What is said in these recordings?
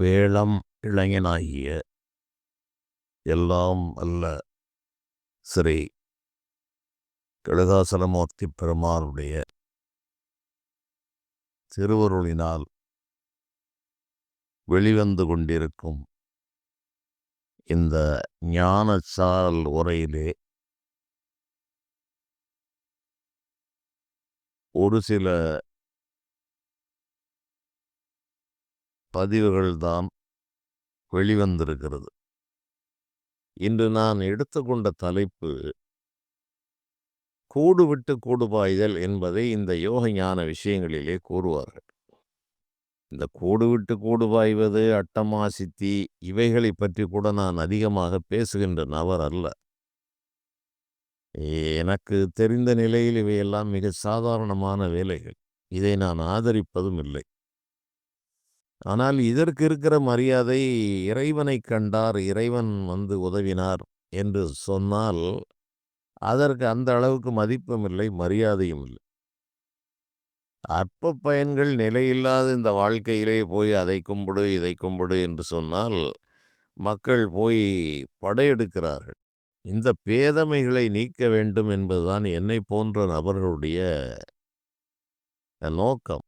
வேளம் இளைஞனாகிய எல்லாம் அல்ல ஸ்ரீ கழுகாசலமூர்த்தி பெருமானுடைய திருவருளினால் வெளிவந்து கொண்டிருக்கும் இந்த ஞானச்சால் உரையிலே ஒரு சில பதிவுகள்தான் வெளிவந்திருக்கிறது. இன்று நான் எடுத்துக்கொண்ட தலைப்பு கூடு விட்டு கூடு பாய்தல் என்பதை இந்த யோக ஞான விஷயங்களிலே கூறுவார்கள். இந்த கூடு விட்டு கூடு பாய்வது, அட்டமா சித்தி இவைகளை பற்றி கூட நான் அதிகமாக பேசுகின்ற நபர் அல்ல. எனக்கு தெரிந்த நிலையில் இவையெல்லாம் மிக சாதாரணமான வேலைகள். இதை நான் ஆதரிப்பதும் இல்லை. ஆனால் இதற்கு இருக்கிற மரியாதை, இறைவனை கண்டார், இறைவன் வந்து உதவினார் என்று சொன்னால் அதற்கு அந்த அளவுக்கு மதிப்பும் இல்லை, மரியாதையும் இல்லை. அற்ப பயன்கள் நிலையில்லாத இந்த வாழ்க்கையிலே போய் அதை கும்பிடு இதை கும்பிடு என்று சொன்னால் மக்கள் போய் படையெடுக்கிறார்கள். இந்த பேதமைகளை நீக்க வேண்டும் என்பதுதான் என்னை போன்ற நபர்களுடைய நோக்கம்.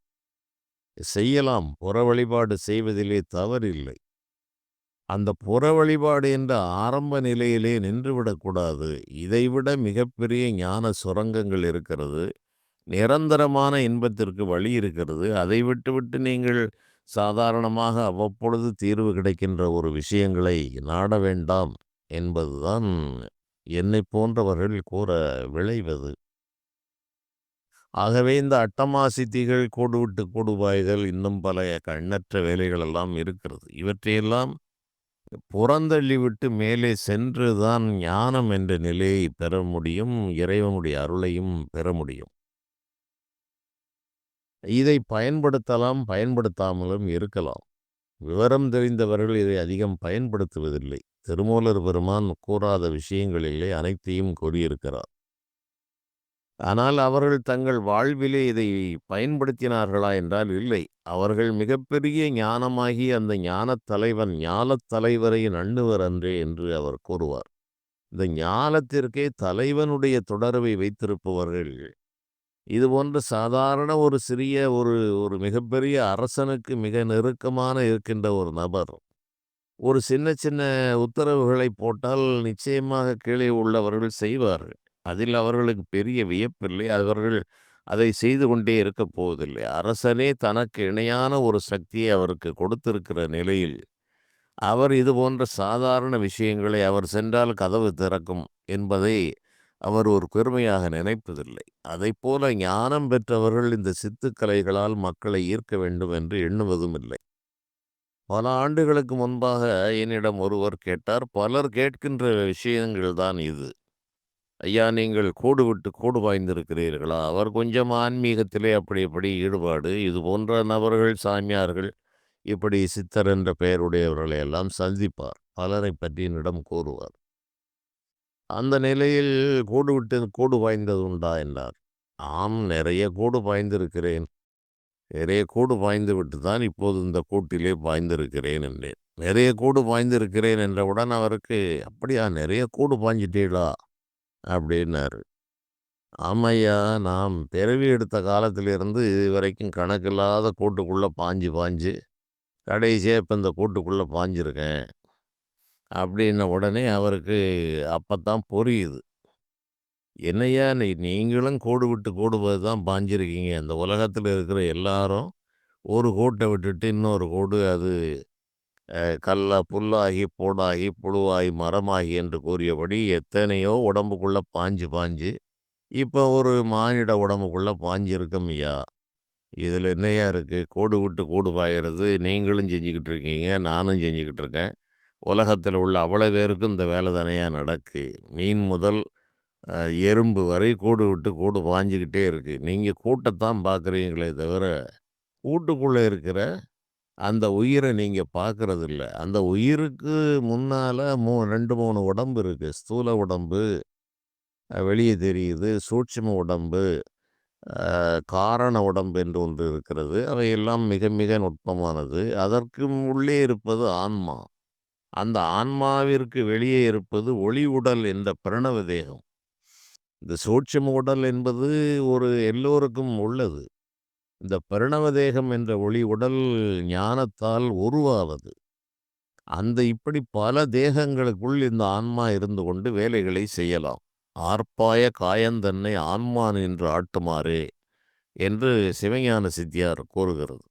செய்யலாம், புற வழிபாடு செய்வதிலே தவறில்லை. அந்த புற வழிபாடு என்ற ஆரம்ப நிலையிலே நின்றுவிடக்கூடாது. இதைவிட மிகப்பெரிய ஞான சுரங்கங்கள் இருக்கிறது. நிரந்தரமான இன்பத்திற்கு வழி இருக்கிறது. அதை விட்டுவிட்டு நீங்கள் சாதாரணமாக அவ்வப்பொழுது தீர்வு கிடைக்கின்ற ஒரு விஷயங்களை நாட வேண்டாம் என்பதுதான் என்னை போன்றவர்கள் கூற விளைவது. ஆகவே இந்த அட்டமா சித்திகள், கூடு விட்டு கூடு பாய்தல், இன்னும் பல எண்ணற்ற வேலைகள் எல்லாம் இருக்கிறது. இவற்றையெல்லாம் புறந்தள்ளிவிட்டு மேலே சென்றுதான் ஞானம் என்ற நிலையை பெற முடியும், இறைவனுடைய அருளையும் பெற முடியும். இதை பயன்படுத்தலாம், பயன்படுத்தாமலும் இருக்கலாம். விவரம் தெரிந்தவர்கள் இதை அதிகம் பயன்படுத்துவதில்லை. திருமூலர் பெருமான் கூறாத விஷயங்களிலே அனைத்தையும் கூறியிருக்கிறார். ஆனால் அவர்கள் தங்கள் வாழ்விலே இதை பயன்படுத்தினார்களா என்றால் இல்லை. அவர்கள் மிகப்பெரிய ஞானமாகி அந்த ஞானத் தலைவன் ஞானத் தலைவரை நண்ணுவர் அன்றே என்று அவர் கூறுவார். இந்த ஞானத்திற்கே தலைவனுடைய தொடர்பை வைத்திருப்பவர்கள் இது போன்ற சாதாரண ஒரு சிறிய ஒரு மிகப்பெரிய அரசனுக்கு மிக நெருக்கமான இருக்கின்ற ஒரு நபர் ஒரு சின்ன சின்ன உத்தரவுகளை போட்டால் நிச்சயமாக கீழே உள்ளவர்கள் செய்வார்கள். அதில் அவர்களுக்கு பெரிய வியப்பில்லை. அவர்கள் அதை செய்து கொண்டே இருக்கப் போவதில்லை. அரசனே தனக்கு இணையான ஒரு சக்தியை அவருக்கு கொடுத்திருக்கிற நிலையில் அவர் இது போன்ற சாதாரண விஷயங்களை அவர் சென்றால் கதவு திறக்கும் என்பதை அவர் ஒரு பெருமையாக நினைப்பதில்லை. அதைப்போல ஞானம் பெற்றவர்கள் இந்த சித்துக்கலைகளால் மக்களை ஈர்க்க வேண்டும் என்று எண்ணுவதும் இல்லை. பல ஆண்டுகளுக்கு முன்பாக என்னிடம் ஒருவர் கேட்டார். பலர் கேட்கின்ற விஷயங்கள் தான் இது. ஐயா, நீங்கள் கூடு விட்டு கூடு பாய்ந்திருக்கிறீர்களா? அவர் கொஞ்சம் ஆன்மீகத்திலே அப்படி இப்படி ஈடுபாடு. இது போன்ற நபர்கள், சாமியார்கள், இப்படி சித்தர் என்ற பெயருடையவர்களை எல்லாம் சந்திப்பார். பலரை பற்றி என்னிடம் கூறுவார். அந்த நிலையில் கூடு விட்டு கூடு பாய்ந்தது உண்டா என்றார். ஆம், நிறைய கூடு பாய்ந்திருக்கிறேன். நிறைய கூடு பாய்ந்து விட்டு தான் இப்போது இந்த கூட்டிலே பாய்ந்திருக்கிறேன் என்றேன். நிறைய கூடு பாய்ந்திருக்கிறேன் என்றவுடன் அவருக்கு, அப்படியா நிறைய கூடு பாய்ஞ்சிட்டீங்களா அப்படின்னாரு. ஆமையா, நாம் பிறவி எடுத்த காலத்திலிருந்து இதுவரைக்கும் கணக்கில்லாத கூட்டுக்குள்ளே பாஞ்சு பாஞ்சு கடைசியாக இப்போ இந்த கூட்டுக்குள்ளே பாஞ்சிருக்கேன் அப்படின்ன உடனே அவருக்கு அப்போத்தான் புரியுது. என்னையா நீங்களும் கூடு விட்டு கூடு தான் பாஞ்சிருக்கீங்க. இந்த உலகத்தில் இருக்கிற எல்லாரும் ஒரு கூட்டை விட்டுட்டு இன்னொரு கூடு, அது கல்லா புல்லாகி பூடாகி புழுவாகி மரமாகி என்று கூறியபடி எத்தனையோ உடம்புக்குள்ளே பாஞ்சு பாஞ்சு இப்போ ஒரு மானிட உடம்புக்குள்ளே பாஞ்சிருக்கும் ஐயா. இதில் என்னையா இருக்குது? கூடு விட்டு கூடு பாய்கிறது நீங்களும் செஞ்சுக்கிட்டு இருக்கீங்க, நானும் செஞ்சுக்கிட்டு இருக்கேன். உலகத்தில் உள்ள அவ்வளோ பேருக்கும் இந்த வேலை தானையா நடக்கு. மீன் முதல் எறும்பு வரை கூடு விட்டு கூடு பாஞ்சுக்கிட்டே இருக்குது. நீங்கள் கூட்டைத்தான் பார்க்குறீங்களே தவிர கூட்டுக்குள்ளே இருக்கிற அந்த உயிரை நீங்கள் பார்க்குறதில்ல. அந்த உயிருக்கு முன்னால் 2, 3 உடம்பு இருக்குது. ஸ்தூல உடம்பு வெளியே தெரியுது, சூட்சும உடம்பு, காரண உடம்பு என்று ஒன்று இருக்கிறது. அவையெல்லாம் மிக மிக நுட்பமானது. அதற்கு உள்ளே இருப்பது ஆன்மா. அந்த ஆன்மாவிற்கு வெளியே இருப்பது ஒளி உடல் என்ற பிரணவ தேகம். இந்த சூட்சும உடல் என்பது எல்லோருக்கும் உள்ளது. இந்த பிரணவ தேகம் என்ற ஒளி உடல் ஞானத்தால் உருவாவது. இப்படி பல தேகங்களுக்குள் இந்த ஆன்மா இருந்து கொண்டு வேலைகளை செய்யலாம். "ஆர்ப்பாய காயந்தன்னை ஆன்மான் என்று ஆட்டுமாறே" என்று சிவஞான சித்தியார் கூறுகிறது.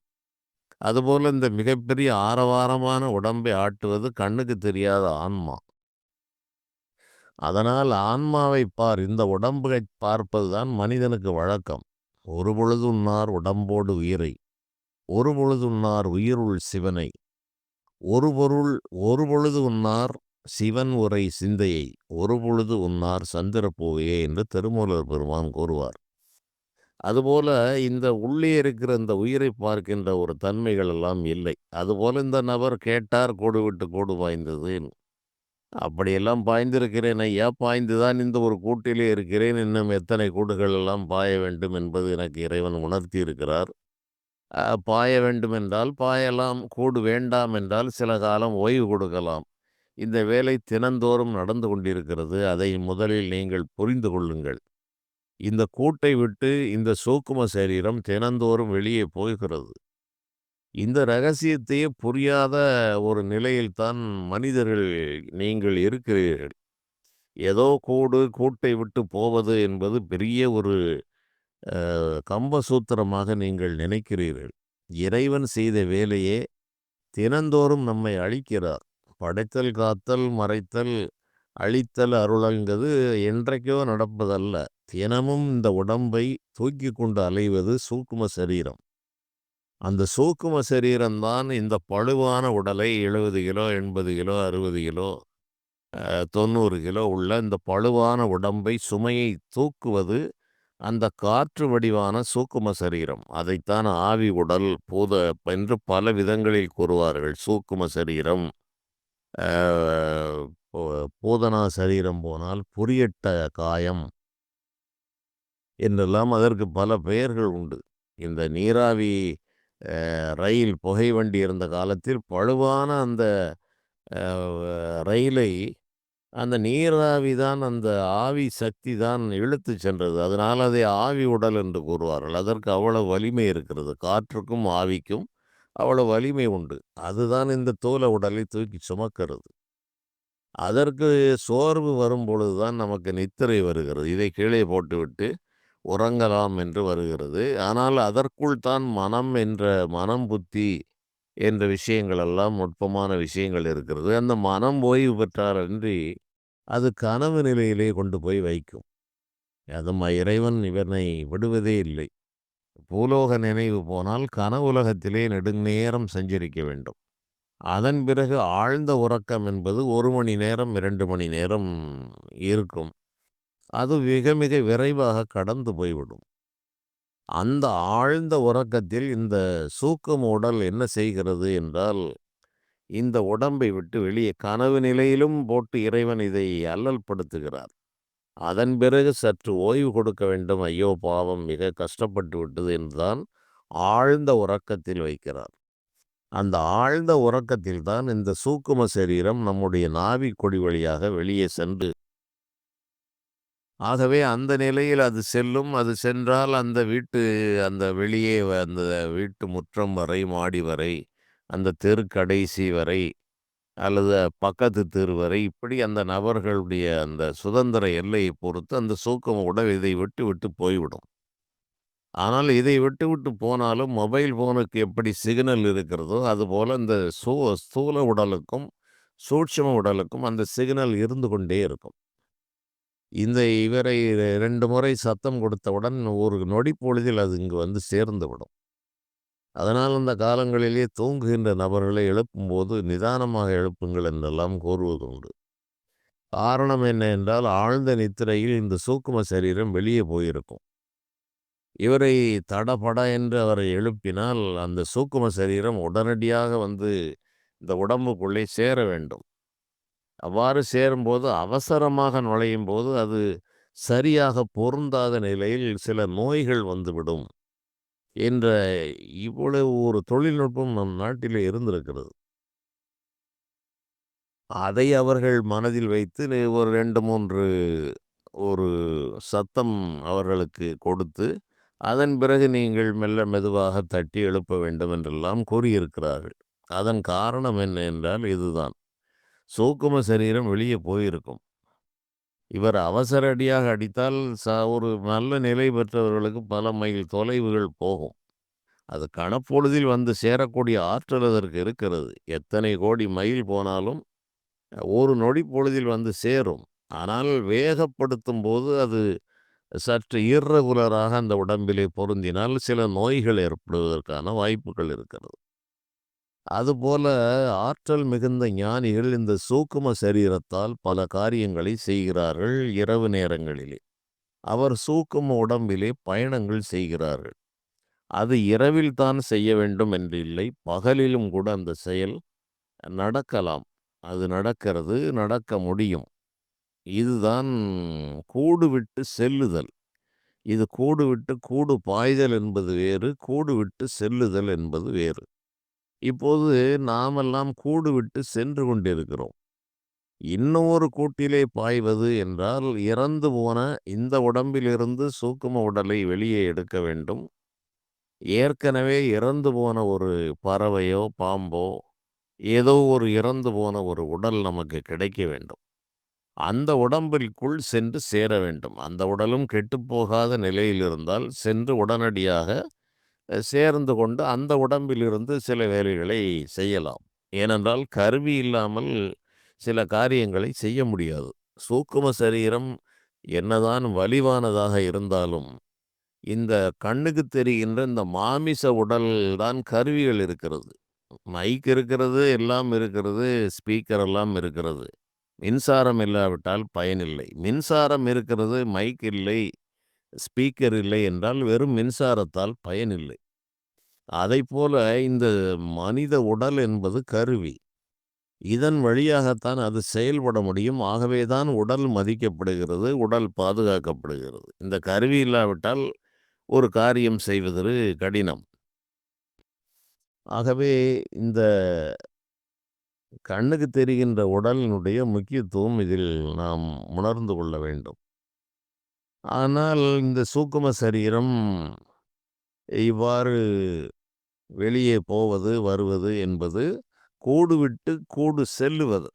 அதுபோல இந்த மிகப்பெரிய ஆரவாரமான உடம்பை ஆட்டுவது கண்ணுக்கு தெரியாத ஆன்மா. அதனால் ஆன்மாவை பார், இந்த உடம்பைப் பார்ப்பதுதான் மனிதனுக்கு வழக்கம். "ஒருபொழுது உண்ணார் உடம்போடு உயிரை, ஒருபொழுது உண்ணார் உயிருள் சிவனை, ஒருபொழுது உண்ணார் சிவன் உரை சிந்தையை, ஒருபொழுது உண்ணார் சந்திரப்பூவையே" என்று திருமூலர் பெருமான் கூறுவார். அதுபோல இந்த உள்ளே இருக்கிற இந்த உயிரை பார்க்கின்ற ஒரு தன்மைகள் எல்லாம் இல்லை. அதுபோல இந்த நபர் கேட்டார், "கோடு விட்டு கோடு பாய்ந்தது." அப்படியெல்லாம் பாய்ந்திருக்கிறேன் ஐயா, பாய்ந்துதான் இந்த ஒரு கூட்டிலே இருக்கிறேன். இன்னும் எத்தனை கூடுகள் எல்லாம் பாய வேண்டும் என்பது எனக்கு இறைவன் உணர்த்தி இருக்கிறார். பாய வேண்டுமென்றால் பாயலாம், கூடு வேண்டாம் என்றால் சில காலம் ஓய்வு கொடுக்கலாம். இந்த வேலை தினந்தோறும் நடந்து கொண்டிருக்கிறது. அதை முதலில் நீங்கள் புரிந்து கொள்ளுங்கள். இந்த கூட்டை விட்டு இந்த சூக்கும சரீரம் தினந்தோறும் வெளியே போகிறது. இந்த ரகசியத்தையே புரியாத ஒரு நிலையில்தான் மனிதர்கள் நீங்கள் இருக்கிறீர்கள். ஏதோ கூட்டை விட்டு போவது என்பது பெரிய ஒரு கம்பசூத்திரமாக நீங்கள் நினைக்கிறீர்கள். இறைவன் செய்த வேலையே தினந்தோறும் நம்மை அழிக்கிறார். படைத்தல், காத்தல், மறைத்தல், அழித்தல், அருளல்ங்கிறது என்றைக்கோ நடப்பதல்ல. தினமும் இந்த உடம்பை தூக்கி கொண்டு அலைவது சூக்கும சரீரம். அந்த சூக்கும சரீரம்தான் இந்த பளுவான உடலை 70 கிலோ, 80 கிலோ, 60 கிலோ, 90 கிலோ உள்ள இந்த பளுவான உடம்பை சுமையை தூக்குவது அந்த காற்று வடிவான சூக்கும சரீரம். அதைத்தான் ஆவி உடல், பூத என்று பல விதங்களில் கூறுவார்கள். சூக்கும சரீரம், பூதனா சரீரம் போனால் புரியட்ட காயம் என்றெல்லாம் அதற்கு பல பெயர்கள் உண்டு. இந்த நீராவி ரயில் புகை வண்டி இருந்த காலத்தில் பழுவான அந்த ரயிலை அந்த நீராவி தான், அந்த ஆவி சக்தி தான் இழுத்து சென்றது. அதனால் அதை ஆவி உடல் என்று கூறுவார்கள். அதற்கு அவ்வளவு வலிமை இருக்கிறது. காற்றுக்கும் ஆவிக்கும் அவ்வளவு வலிமை உண்டு. அதுதான் இந்த தூல உடலை தூக்கி சுமக்கிறது. அதற்கு சோர்வு வரும்பொழுது தான் நமக்கு நித்திரை வருகிறது. இதை கீழே போட்டுவிட்டு உறங்கலாம் என்று வருகிறது. ஆனால் அதற்குள் தான் மனம், புத்தி என்ற விஷயங்கள் எல்லாம் நுட்பமான விஷயங்கள் இருக்கிறது. அந்த மனம் ஓய்வு பெற்றாலன்றி அது கனவு நிலையிலே கொண்டு போய் வைக்கும். அதுவும் இறைவன் இவனை விடுவதே இல்லை. பூலோக நினைவு போனால் கனவுலகத்திலே நெடுநேரம் சஞ்சரிக்க வேண்டும். அதன் பிறகு ஆழ்ந்த உறக்கம் என்பது 1 மணி நேரம், 2 மணி நேரம் இருக்கும். அது மிக மிக விரைவாக கடந்து போய்விடும். அந்த ஆழ்ந்த உறக்கத்தில் இந்த சூக்கும உடல் என்ன செய்கிறது என்றால், இந்த உடம்பை விட்டு வெளியே கனவு நிலையிலும் போட்டு இறைவன் இதை அல்லல் படுத்துகிறார். அதன் பிறகு சற்று ஓய்வு கொடுக்க வேண்டும். ஐயோ பாவம், மிக கஷ்டப்பட்டு விட்டது என்றுதான் ஆழ்ந்த உறக்கத்தில் வைக்கிறார். அந்த ஆழ்ந்த உறக்கத்தில் தான் இந்த சூக்கும சரீரம் நம்முடைய நாவிக் குழி வழியாக வெளியே சென்று, ஆகவே அந்த நிலையில் அது செல்லும். அது சென்றால் அந்த வெளியே அந்த வீட்டு முற்றம் வரை, மாடி வரை, அந்த தெரு கடைசி வரை, அல்லது பக்கத்து தெரு வரை, இப்படி அந்த நபர்களுடைய அந்த சுதந்திர எல்லையை பொறுத்து அந்த சூக்கும உடல் இதை விட்டு விட்டு போய்விடும். ஆனால் இதை விட்டு விட்டு போனாலும் மொபைல் ஃபோனுக்கு எப்படி சிக்னல் இருக்கிறதோ, அதுபோல இந்த ஸ்தூல உடலுக்கும், சூட்சும உடலுக்கும் அந்த சிக்னல் இருந்து கொண்டே இருக்கும். இவரை 2 முறை சத்தம் கொடுத்தவுடன் ஒரு நொடி பொழுதில் அது இங்கு வந்து சேர்ந்துவிடும். அதனால் அந்த காலங்களிலே தூங்குகின்ற நபர்களை எழுப்பும்போது நிதானமாக எழுப்புங்கள் என்றெல்லாம் கூறுவது உண்டு. காரணம் என்ன என்றால், ஆழ்ந்த நித்திரையில் இந்த சூக்கும சரீரம் வெளியே போயிருக்கும். இவரை தடபட என்று அவரை எழுப்பினால் அந்த சூக்கும சரீரம் உடனடியாக வந்து இந்த உடம்புக்குள்ளே சேர வேண்டும். அவ்வாறு சேரும்போது அவசரமாக நுழையும்போது அது சரியாக பொருந்தாத நிலையில் சில நோய்கள் வந்துவிடும் என்ற இவ்வளவு ஒரு தொழில்நுட்பம் நம் நாட்டிலே இருந்திருக்கிறது. அதை அவர்கள் மனதில் வைத்து ஒரு 2, 3 ஒரு சத்தம் அவர்களுக்கு கொடுத்து, அதன் பிறகு நீங்கள் மெல்ல மெதுவாக தட்டி எழுப்ப வேண்டும் என்றெல்லாம் கூறியிருக்கிறார்கள். அதன் காரணம் என்ன என்றால் இதுதான். சூக்கும சரீரம் வெளியே போயிருக்கும். இவர் அவசர அடியாக அடித்தால் ஒரு நல்ல நிலை பெற்றவர்களுக்கு பல மைல் தொலைவுகள் போகும். அது கணப்பொழுதில் வந்து சேரக்கூடிய ஆற்றல் அதற்கு இருக்கிறது. எத்தனை கோடி மைல் போனாலும் ஒரு நொடி பொழுதில் வந்து சேரும். ஆனால் வேகப்படுத்தும்போது அது சற்று இர்ரெகுலராக அந்த உடம்பிலே பொருந்தினால் சில நோய்கள் ஏற்படுவதற்கான வாய்ப்புகள் இருக்கிறது. அதுபோல ஆற்றல் மிகுந்த ஞானிகள் இந்த சூக்கும சரீரத்தால் பல காரியங்களை செய்கிறார்கள் இரவு நேரங்களிலே. அவர் சூக்கும உடம்பிலே பயணங்கள் செய்கிறார்கள். அது இரவில் தான் செய்ய வேண்டும் என்று இல்லை. பகலிலும் கூட அந்த செயல் நடக்கலாம். அது நடக்கிறது, நடக்க முடியும். இதுதான் கூடு விட்டு செல்லுதல். இது கூடு விட்டு கூடு பாய்தல் என்பது வேறு, கூடு விட்டு செல்லுதல் என்பது வேறு. இப்போது நாமெல்லாம் கூடு விட்டு சென்று கொண்டிருக்கிறோம். இன்னொரு கூட்டிலே பாய்வது என்றால், இறந்து போன இந்த உடம்பிலிருந்து சூக்கும உடலை வெளியே எடுக்க வேண்டும். ஏற்கனவே இறந்து போன ஒரு பறவையோ, பாம்போ, ஏதோ ஒரு இறந்து போன ஒரு உடல் நமக்கு கிடைக்க வேண்டும். அந்த உடம்பிற்குள் சென்று சேர வேண்டும். அந்த உடலும் கெட்டுப்போகாத நிலையில் இருந்தால் சென்று உடனடியாக சேர்ந்து கொண்டு அந்த உடம்பிலிருந்து சில வேலைகளை செய்யலாம். ஏனென்றால் கருவி இல்லாமல் சில காரியங்களை செய்ய முடியாது. சூக்கும சரீரம் என்னதான் வலிவானதாக இருந்தாலும், இந்த கண்ணுக்கு தெரிகின்ற இந்த மாமிச உடல் தான் கருவிகள் இருக்கிறது. மைக் இருக்கிறது, எல்லாம் இருக்கிறது, ஸ்பீக்கர் எல்லாம் இருக்கிறது. மின்சாரம் இல்லாவிட்டால் பயனில்லை. மின்சாரம் இருக்கிறது, மைக் இல்லை, ஸ்பீக்கர் இல்லை என்றால் வெறும் மின்சாரத்தால் பயனில்லை. அதைப்போல இந்த மனித உடல் என்பது கருவி. இதன் வழியாகத்தான் அது செயல்பட முடியும். ஆகவே தான் உடல் மதிக்கப்படுகிறது, உடல் பாதுகாக்கப்படுகிறது. இந்த கருவி இல்லாவிட்டால் ஒரு காரியம் செய்வது கடினம். ஆகவே இந்த கண்ணுக்கு தெரிகின்ற உடலினுடைய முக்கியத்துவம் இதில் நாம் உணர்ந்து கொள்ள வேண்டும். ஆனால் இந்த சூக்கும சரீரம் இவ்வாறு வெளியே போவது, வருவது என்பது கூடு விட்டு கூடு செல்லுவது.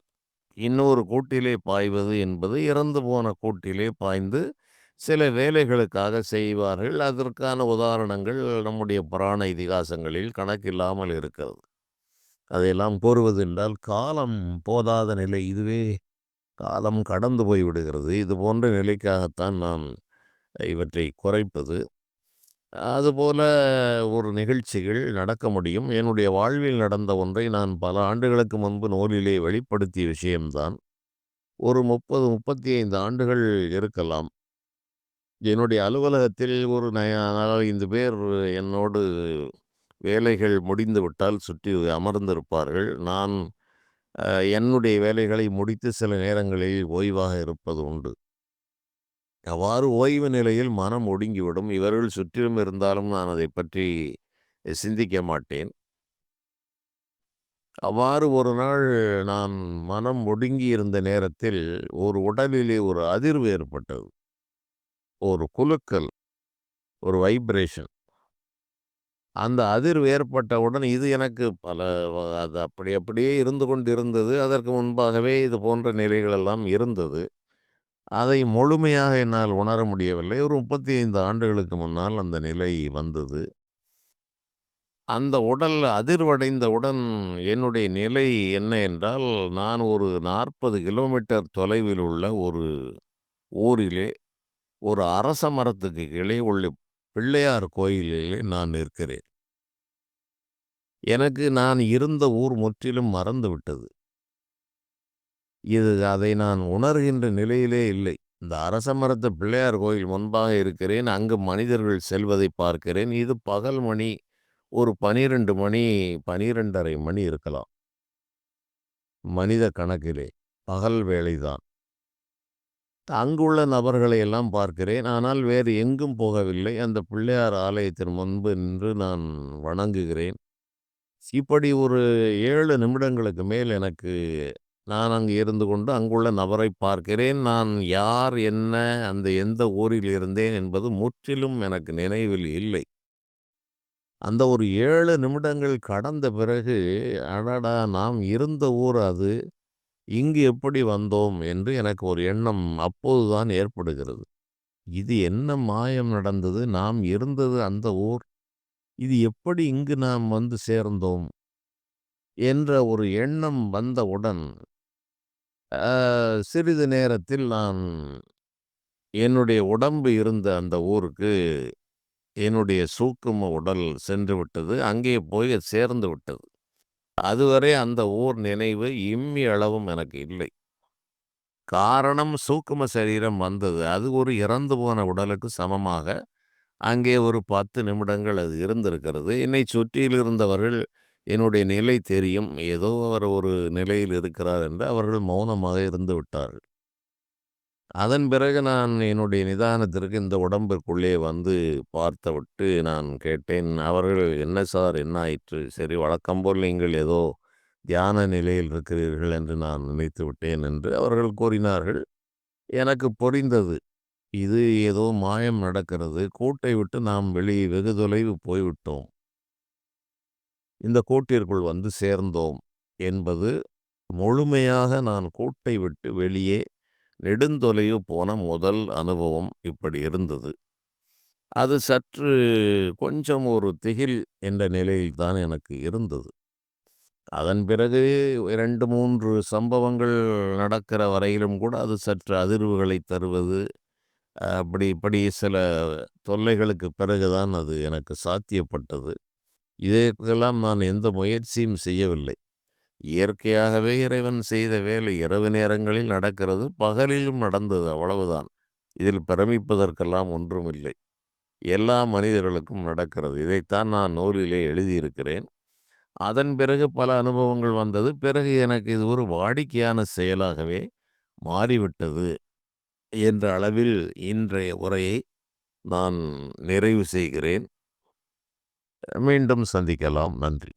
இன்னொரு கூட்டிலே பாய்வது என்பது இறந்து போன கூட்டிலே பாய்ந்து சில வேலைகளுக்காக செய்வார்கள். அதற்கான உதாரணங்கள் நம்முடைய புராண இதிகாசங்களில் கணக்கில்லாமல் இருக்கிறது. அதையெல்லாம் கூறுவதென்றால் காலம் போதாத நிலை. இதுவே காலம் கடந்து போய்விடுகிறது. இது போன்ற நிலைக்காகத்தான் நான் இவற்றை குறைப்பது. அதுபோல ஒரு நிகழ்ச்சிகள் நடக்க முடியும். என்னுடைய வாழ்வில் நடந்த ஒன்றை நான் பல ஆண்டுகளுக்கு முன்பு நூலிலே வெளிப்படுத்திய விஷயம்தான். ஒரு 30, 35 ஆண்டுகள் இருக்கலாம். என்னுடைய அலுவலகத்தில் ஒரு 4, 5 பேர் என்னோடு வேலைகள் முடிந்துவிட்டால் சுற்றி அமர்ந்திருப்பார்கள். நான் என்னுடைய வேலைகளை முடித்து சில நேரங்களில் ஓய்வாக இருப்பது உண்டு. அவ்வாறு ஓய்வு நிலையில் மனம் ஒடுங்கிவிடும். இவர்கள் சுற்றிலும் இருந்தாலும் நான் அதைப் பற்றி சிந்திக்க மாட்டேன். அவ்வாறு ஒரு நாள் நான் மனம் ஒடுங்கி இருந்த நேரத்தில் ஒரு உடலிலே ஒரு அதிர்வு ஏற்பட்டது. ஒரு குலுக்கல், ஒரு வைப்ரேஷன். அந்த அதிர்வு ஏற்பட்டவுடன் இது எனக்கு அது அப்படி அப்படியே இருந்து கொண்டிருந்தது. அதற்கு முன்பாகவே இது போன்ற நிலைகள் எல்லாம் இருந்தது. அதை முழுமையாக என்னால் உணர முடியவில்லை. ஒரு 35 ஆண்டுகளுக்கு முன்னால் அந்த நிலை வந்தது. அந்த உடல் அதிர்வடைந்தவுடன் என்னுடைய நிலை என்ன என்றால், நான் ஒரு 40 கிலோமீட்டர் தொலைவில் உள்ள ஒரு ஊரிலே, ஒரு அரச மரத்துக்கு கீழே உள்ள பிள்ளையார் கோயிலிலே நான் நிற்கிறேன். எனக்கு நான் இருந்த ஊர் முற்றிலும் மறந்துவிட்டது. அதை நான் உணர்கின்ற நிலையிலே இல்லை. இந்த அரச மரத்து பிள்ளையார் கோயில் முன்பாக இருக்கிறேன். அங்கு மனிதர்கள் செல்வதை பார்க்கிறேன். இது பகல் மணி ஒரு 12 மணி, 12:30 மணி இருக்கலாம். மனித கணக்கிலே. பகல் வேளைதான். அங்குள்ள நபர்களை எல்லாம் பார்க்கிறேன். ஆனால் வேறு எங்கும் போகவில்லை. அந்த பிள்ளையார் ஆலயத்தின் முன்பு நின்று நான் வணங்குகிறேன். இப்படி ஒரு 7 நிமிடங்களுக்கு மேல் நான் அங்கு இருந்து கொண்டு அங்குள்ள நபரை பார்க்கிறேன். நான் யார், என்ன, அந்த எந்த ஊரில் இருந்தேன் என்பது முற்றிலும் எனக்கு நினைவில் இல்லை. அந்த ஒரு 7 நிமிடங்கள் கடந்த பிறகு, அடடா! நாம் இருந்த ஊர் அது. இங்கு எப்படி வந்தோம் என்று எனக்கு ஒரு எண்ணம் அப்போதுதான் ஏற்படுகிறது. இது என்ன மாயம் நடந்தது? நாம் இருந்தது அந்த ஊர். இது எப்படி இங்கு நாம் வந்து சேர்ந்தோம்? என்ற ஒரு எண்ணம் வந்தவுடன், சிறிது நேரத்தில் நான் என்னுடைய உடம்பு இருந்த அந்த ஊருக்கு என்னுடைய சூக்கும உடல் சென்று விட்டது. அங்கே போய் சேர்ந்து விட்டது. அதுவரை அந்த ஊர் நினைவு இம்மி அளவும் எனக்கு இல்லை. காரணம் சூக்கும சரீரம் வந்தது. அது ஒரு இறந்து போன உடலுக்கு சமமாக அங்கே ஒரு 10 நிமிடங்கள் அது இருந்திருக்கிறது. என்னைச் சுற்றியில் இருந்தவர்கள் என்னுடைய நிலை தெரியும். ஏதோ அவர் ஒரு நிலையில் இருக்கிறார் என்று அவர்கள் மௌனமாக இருந்து விட்டார்கள். அதன் பிறகு நான் என்னுடைய நிதானத்திற்கு இந்த உடம்பிற்குள்ளே வந்து பார்த்துவிட்டு நான் கேட்டேன். அவர்கள், "என்ன சார், என்ன ஆயிற்று?" "சரி, வழக்கம் போல் நீங்கள் ஏதோ தியான நிலையில் இருக்கிறீர்கள் என்று நான் நினைத்து விட்டேன்" என்று அவர்கள் கூறினார்கள். எனக்கு புரிந்தது. இது ஏதோ மாயம் நடக்கிறது. கூட்டை விட்டு நாம் வெகு தொலைவு போய்விட்டோம். இந்த கூட்டிற்குள் வந்து சேர்ந்தோம் என்பது முழுமையாக நான் கூட்டை விட்டு வெளியே நெடுந்தொலைவு போன முதல் அனுபவம் இப்படி இருந்தது. அது சற்று கொஞ்சம் ஒரு திகில் என்ற நிலையில் தான் எனக்கு இருந்தது. அதன் பிறகு 2, 3 சம்பவங்கள் நடக்கிற வரையிலும் கூட அது சற்று அதிர்வுகளை தருவது, அப்படி இப்படி சில தொல்லைகளுக்கு பிறகுதான் அது எனக்கு சாத்தியப்பட்டது. இதற்கெல்லாம் நான் எந்த முயற்சியும் செய்யவில்லை. இயற்கையாகவே இறைவன் செய்த வேலை இரவு நேரங்களில் நடக்கிறது, பகலிலும் நடந்தது, அவ்வளவுதான். இதில் பிரமிப்பதற்கெல்லாம் ஒன்றுமில்லை. எல்லா மனிதர்களுக்கும் நடக்கிறது. இதைத்தான் நான் நூலிலே எழுதியிருக்கிறேன். அதன் பிறகு பல அனுபவங்கள் வந்தது. பிறகு எனக்கு இது ஒரு வாடிக்கையான செயலாகவே மாறிவிட்டது என்ற அளவில் இன்றைய உரையை நான் நிறைவு செய்கிறேன். மீண்டும் சந்திக்கலாம். நன்றி.